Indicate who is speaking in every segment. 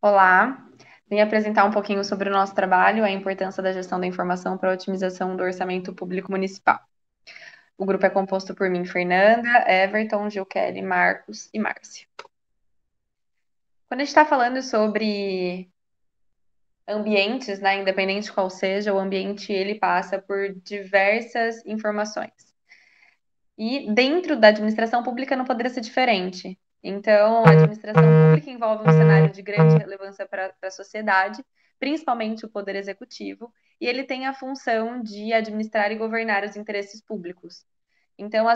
Speaker 1: Olá, vim apresentar um pouquinho sobre o nosso trabalho, a importância da gestão da informação para a otimização do orçamento público municipal. O grupo é composto por mim, Fernanda, Everton, Gilkelly, Marcos e Márcia. Quando a gente está falando sobre ambientes, né, independente qual seja, o ambiente ele passa por diversas informações. E dentro da administração pública não poderia ser diferente. Então, a administração pública envolve um cenário de grande relevância para a sociedade, principalmente o poder executivo, e ele tem a função de administrar e governar os interesses públicos. Então,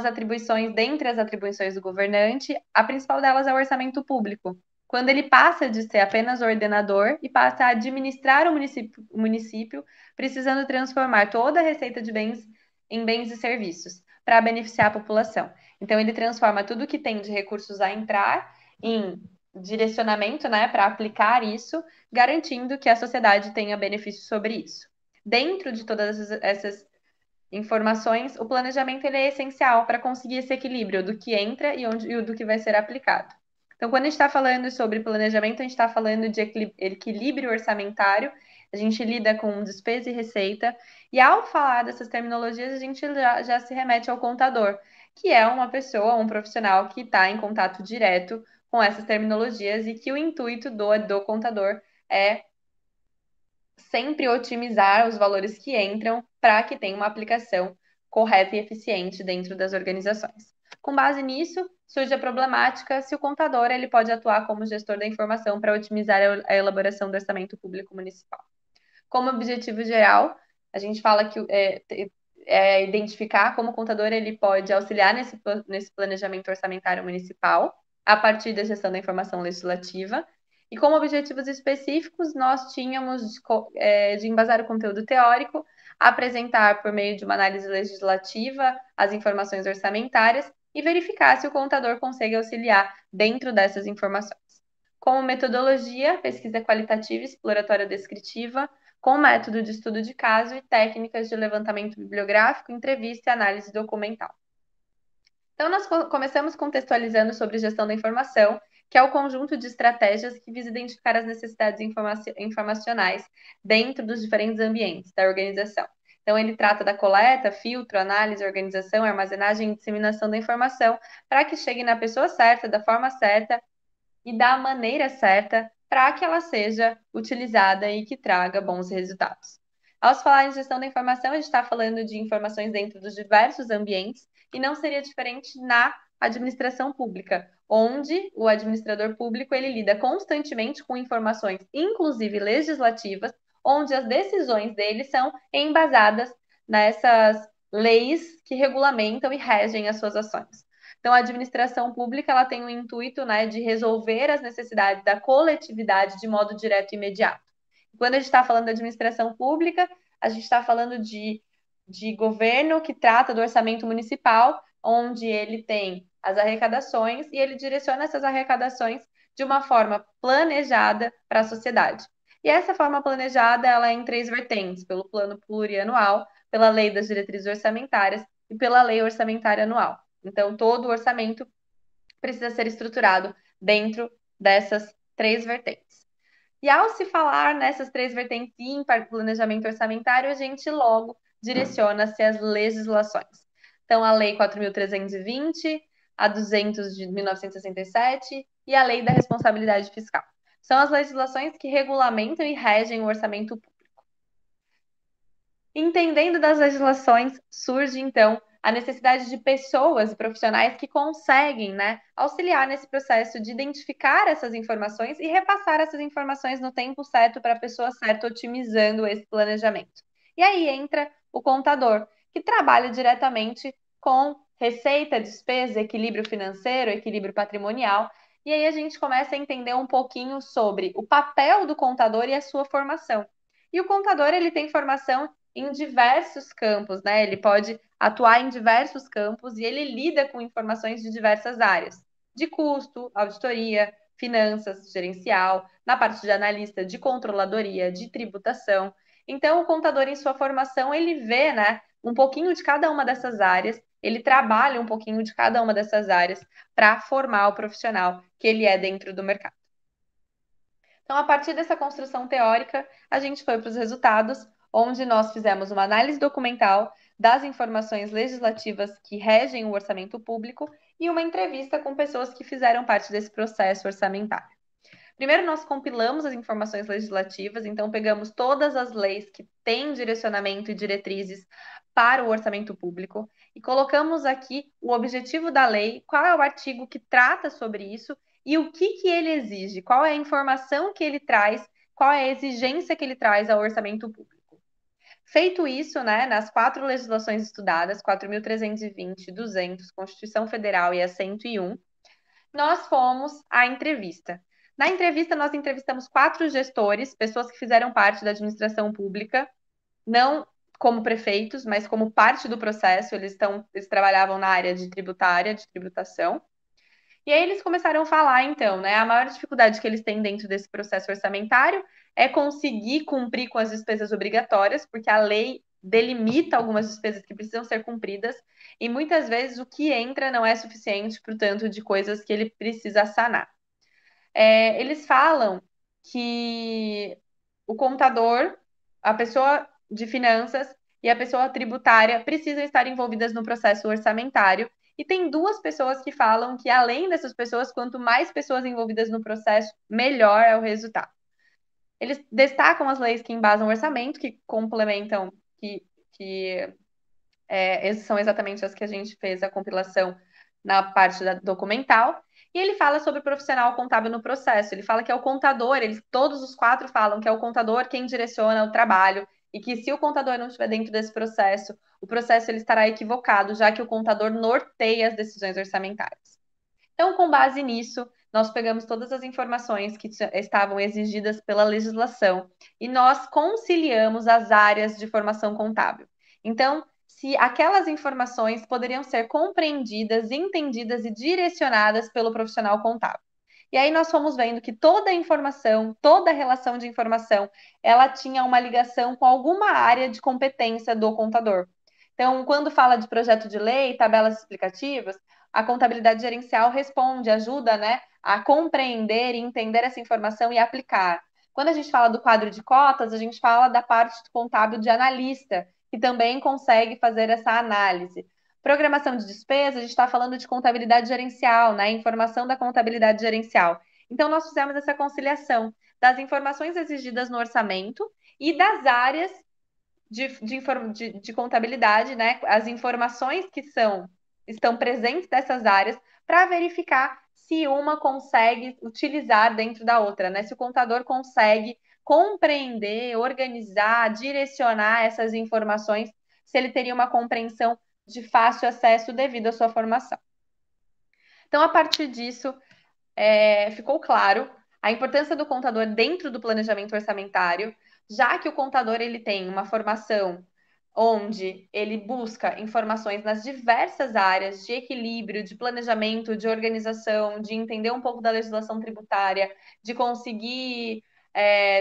Speaker 1: dentre as atribuições do governante, a principal delas é o orçamento público. Quando ele passa de ser apenas ordenador e passa a administrar o município, precisando transformar toda a receita de bens em bens e serviços para beneficiar a população. Então, ele transforma tudo que tem de recursos a entrar em direcionamento, né, para aplicar isso, garantindo que a sociedade tenha benefício sobre isso. Dentro de todas essas informações, o planejamento ele é essencial para conseguir esse equilíbrio do que entra e do que vai ser aplicado. Então, quando a gente está falando sobre planejamento, a gente está falando de equilíbrio orçamentário, a gente lida com despesa e receita, e ao falar dessas terminologias, a gente já se remete ao contador, que é uma pessoa, um profissional que está em contato direto com essas terminologias e que o intuito do contador é sempre otimizar os valores que entram para que tenha uma aplicação correta e eficiente dentro das organizações. Com base nisso, surge a problemática se o contador ele pode atuar como gestor da informação para otimizar a elaboração do orçamento público municipal. Como objetivo geral, a gente fala que identificar como o contador ele pode auxiliar nesse planejamento orçamentário municipal a partir da gestão da informação legislativa. E como objetivos específicos, nós tínhamos de embasar o conteúdo teórico, apresentar por meio de uma análise legislativa as informações orçamentárias e verificar se o contador consegue auxiliar dentro dessas informações. Como metodologia, pesquisa qualitativa e exploratória descritiva, com método de estudo de caso e técnicas de levantamento bibliográfico, entrevista e análise documental. Então, nós começamos contextualizando sobre gestão da informação, que é o conjunto de estratégias que visa identificar as necessidades informacionais dentro dos diferentes ambientes da organização. Então, ele trata da coleta, filtro, análise, organização, armazenagem e disseminação da informação para que chegue na pessoa certa, da forma certa e da maneira certa para que ela seja utilizada e que traga bons resultados. Ao se falar em gestão da informação, a gente está falando de informações dentro dos diversos ambientes e não seria diferente na administração pública, onde o administrador público ele lida constantemente com informações, inclusive legislativas, onde as decisões dele são embasadas nessas leis que regulamentam e regem as suas ações. Então, a administração pública ela tem o intuito, né, de resolver as necessidades da coletividade de modo direto e imediato. Quando a gente está falando de administração pública, a gente está falando de governo que trata do orçamento municipal, onde ele tem as arrecadações e ele direciona essas arrecadações de uma forma planejada para a sociedade. E essa forma planejada ela é em três vertentes: pelo plano plurianual, pela lei das diretrizes orçamentárias e pela lei orçamentária anual. Então, todo o orçamento precisa ser estruturado dentro dessas três vertentes. E ao se falar nessas três vertentes e em planejamento orçamentário, a gente logo direciona-se às legislações. Então, a Lei 4.320, a 200 de 1967 e a Lei da Responsabilidade Fiscal. São as legislações que regulamentam e regem o orçamento público. Entendendo das legislações, surge então a necessidade de pessoas e profissionais que conseguem, né, auxiliar nesse processo de identificar essas informações e repassar essas informações no tempo certo para a pessoa certa, otimizando esse planejamento. E aí entra o contador, que trabalha diretamente com receita, despesa, equilíbrio financeiro, equilíbrio patrimonial. E aí a gente começa a entender um pouquinho sobre o papel do contador e a sua formação. E o contador, ele tem formação em diversos campos, né? Ele pode atuar em diversos campos e ele lida com informações de diversas áreas, de custo, auditoria, finanças, gerencial, na parte de analista, de controladoria, de tributação. Então, o contador, em sua formação, ele vê, né, um pouquinho de cada uma dessas áreas, ele trabalha um pouquinho de cada uma dessas áreas para formar o profissional que ele é dentro do mercado. Então, a partir dessa construção teórica, a gente foi para os resultados, onde nós fizemos uma análise documental das informações legislativas que regem o orçamento público e uma entrevista com pessoas que fizeram parte desse processo orçamentário. Primeiro, nós compilamos as informações legislativas, então pegamos todas as leis que têm direcionamento e diretrizes para o orçamento público e colocamos aqui o objetivo da lei, qual é o artigo que trata sobre isso e o que ele exige, qual é a informação que ele traz, qual é a exigência que ele traz ao orçamento público. Feito isso, né, nas 4 legislações estudadas, 4.320, 200, Constituição Federal e a 101, nós fomos à entrevista. Na entrevista, nós entrevistamos 4 gestores, pessoas que fizeram parte da administração pública, não como prefeitos, mas como parte do processo. Eles trabalhavam na área de tributária, de tributação. E aí eles começaram a falar, então, né? A maior dificuldade que eles têm dentro desse processo orçamentário é conseguir cumprir com as despesas obrigatórias, porque a lei delimita algumas despesas que precisam ser cumpridas, e muitas vezes o que entra não é suficiente para o tanto de coisas que ele precisa sanar. Eles falam que o contador, a pessoa de finanças e a pessoa tributária precisam estar envolvidas no processo orçamentário. E tem 2 pessoas que falam que, além dessas pessoas, quanto mais pessoas envolvidas no processo, melhor é o resultado. Eles destacam as leis que embasam o orçamento, que complementam, que são exatamente as que a gente fez a compilação na parte documental. E ele fala sobre o profissional contábil no processo. Ele fala que é o contador, todos os 4 falam que é o contador quem direciona o trabalho e que se o contador não estiver dentro desse processo, o processo ele estará equivocado, já que o contador norteia as decisões orçamentárias. Então, com base nisso, nós pegamos todas as informações que estavam exigidas pela legislação e nós conciliamos as áreas de formação contábil. Então, se aquelas informações poderiam ser compreendidas, entendidas e direcionadas pelo profissional contábil. E aí nós fomos vendo que toda a informação, toda a relação de informação, ela tinha uma ligação com alguma área de competência do contador. Então, quando fala de projeto de lei, tabelas explicativas, a contabilidade gerencial responde, ajuda, né, a compreender e entender essa informação e aplicar. Quando a gente fala do quadro de cotas, a gente fala da parte contábil de analista, que também consegue fazer essa análise. Programação de despesa, a gente está falando de contabilidade gerencial, né? Informação da contabilidade gerencial. Então, nós fizemos essa conciliação das informações exigidas no orçamento e das áreas de contabilidade, né? As informações que estão presentes dessas áreas para verificar se uma consegue utilizar dentro da outra, né? Se o contador consegue compreender, organizar, direcionar essas informações, se ele teria uma compreensão de fácil acesso devido à sua formação. Então, a partir disso, ficou claro a importância do contador dentro do planejamento orçamentário, já que o contador ele tem uma formação onde ele busca informações nas diversas áreas de equilíbrio, de planejamento, de organização, de entender um pouco da legislação tributária, de conseguir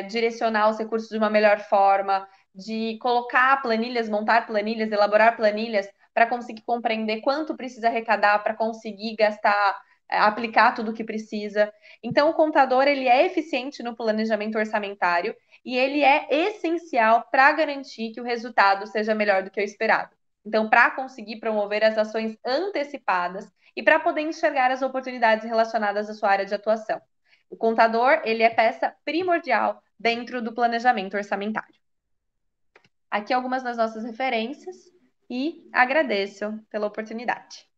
Speaker 1: direcionar os recursos de uma melhor forma, de colocar planilhas, montar planilhas, elaborar planilhas para conseguir compreender quanto precisa arrecadar para conseguir gastar, aplicar tudo o que precisa. Então, o contador ele é eficiente no planejamento orçamentário e ele é essencial para garantir que o resultado seja melhor do que o esperado. Então, para conseguir promover as ações antecipadas e para poder enxergar as oportunidades relacionadas à sua área de atuação. O contador, ele é peça primordial dentro do planejamento orçamentário. Aqui algumas das nossas referências e agradeço pela oportunidade.